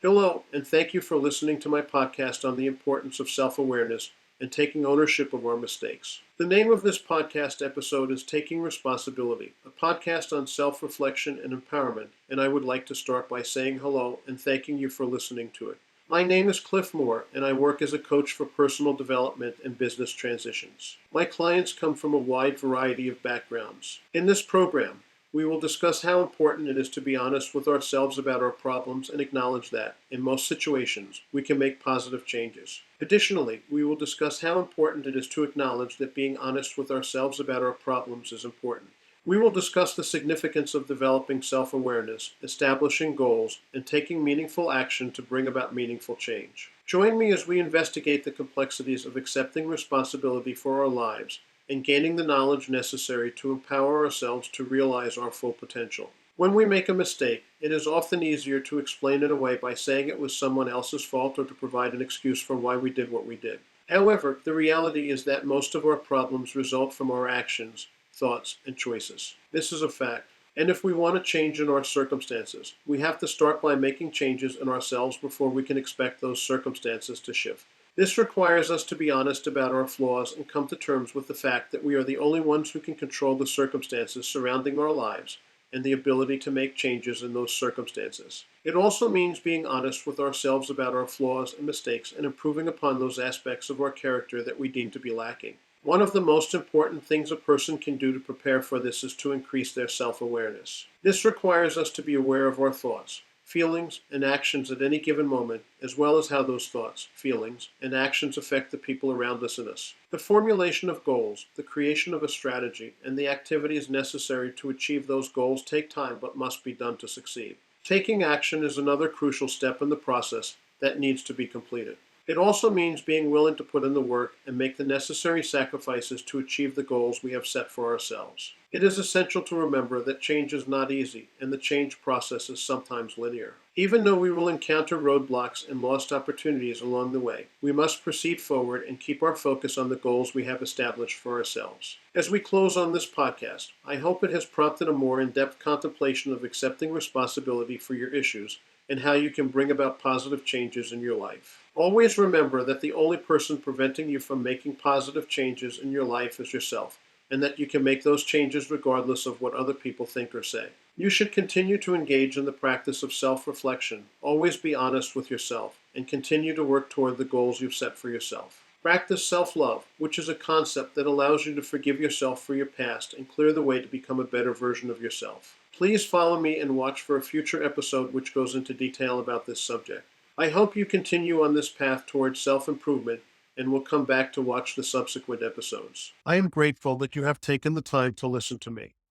Hello, and thank you for listening to my podcast on the importance of self awareness and taking ownership of our mistakes. The name of this podcast episode is Taking Responsibility, a podcast on self reflection and empowerment, and I would like to start by saying hello and thanking you for listening to it. My name is Cliff Moore, and I work as a coach for personal development and business transitions. My clients come from a wide variety of backgrounds. In this program, we will discuss how important it is to be honest with ourselves about our problems and acknowledge that, in most situations, we can make positive changes. Additionally, we will discuss how important it is to acknowledge that being honest with ourselves about our problems is important. We will discuss the significance of developing self awareness, establishing goals, and taking meaningful action to bring about meaningful change. Join me as we investigate the complexities of accepting responsibility for our lives and gaining the knowledge necessary to empower ourselves to realize our full potential. When we make a mistake, it is often easier to explain it away by saying it was someone else's fault or to provide an excuse for why we did what we did. However, the reality is that most of our problems result from our actions, thoughts, and choices. This is a fact. And if we want to change in our circumstances, we have to start by making changes in ourselves before we can expect those circumstances to shift. This requires us to be honest about our flaws and come to terms with the fact that we are the only ones who can control the circumstances surrounding our lives and the ability to make changes in those circumstances. It also means being honest with ourselves about our flaws and mistakes and improving upon those aspects of our character that we deem to be lacking. One of the most important things a person can do to prepare for this is to increase their self-awareness. This requires us to be aware of our thoughts, feelings, and actions at any given moment, as well as how those thoughts, feelings, and actions affect the people around us and us. The formulation of goals, the creation of a strategy, and the activities necessary to achieve those goals take time but must be done to succeed. Taking action is another crucial step in the process that needs to be completed. It also means being willing to put in the work and make the necessary sacrifices to achieve the goals we have set for ourselves. It is essential to remember that change is not easy, and the change process is sometimes linear. Even though we will encounter roadblocks and lost opportunities along the way, we must proceed forward and keep our focus on the goals we have established for ourselves. As we close on this podcast, I hope it has prompted a more in-depth contemplation of accepting responsibility for your issues and how you can bring about positive changes in your life. Always remember that the only person preventing you from making positive changes in your life is yourself, and that you can make those changes regardless of what other people think or say. You should continue to engage in the practice of self-reflection, always be honest with yourself, and continue to work toward the goals you've set for yourself. Practice self-love, which is a concept that allows you to forgive yourself for your past and clear the way to become a better version of yourself. Please follow me and watch for a future episode which goes into detail about this subject. I hope you continue on this path towards self-improvement and will come back to watch the subsequent episodes. I am grateful that you have taken the time to listen to me.